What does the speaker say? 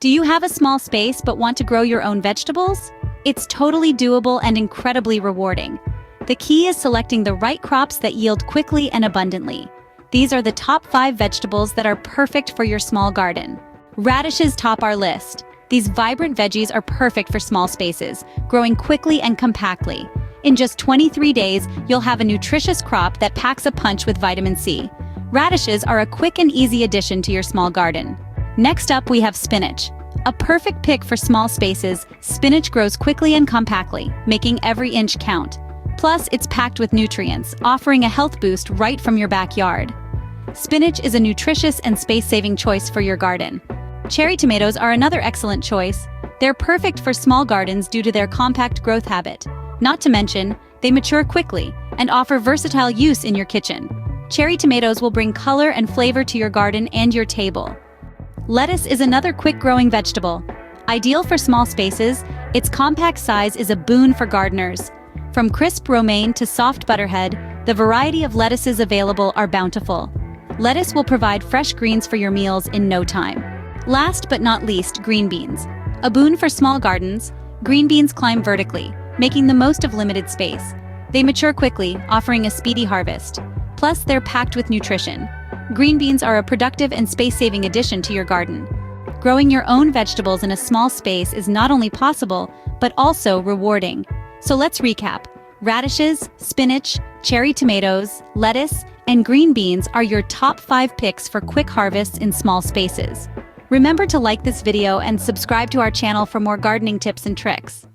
Do you have a small space but want to grow your own vegetables? It's totally doable and incredibly rewarding. The key is selecting the right crops that yield quickly and abundantly. These are the top 5 vegetables that are perfect for your small garden. Radishes top our list. These vibrant veggies are perfect for small spaces, growing quickly and compactly. In just 23 days, you'll have a nutritious crop that packs a punch with vitamin C. Radishes are a quick and easy addition to your small garden. Next up, we have spinach. A perfect pick for small spaces, spinach grows quickly and compactly, making every inch count. Plus, it's packed with nutrients, offering a health boost right from your backyard. Spinach is a nutritious and space-saving choice for your garden. Cherry tomatoes are another excellent choice. They're perfect for small gardens due to their compact growth habit. Not to mention, they mature quickly and offer versatile use in your kitchen. Cherry tomatoes will bring color and flavor to your garden and your table. Lettuce is another quick-growing vegetable. Ideal for small spaces, its compact size is a boon for gardeners. From crisp romaine to soft butterhead, the variety of lettuces available are bountiful. Lettuce will provide fresh greens for your meals in no time. Last but not least, green beans. A boon for small gardens, green beans climb vertically, making the most of limited space. They mature quickly, offering a speedy harvest. Plus, they're packed with nutrition. Green beans are a productive and space-saving addition to your garden. Growing your own vegetables in a small space is not only possible, but also rewarding. So let's recap. Radishes, spinach, cherry tomatoes, lettuce, and green beans are your top 5 picks for quick harvests in small spaces. Remember to like this video and subscribe to our channel for more gardening tips and tricks.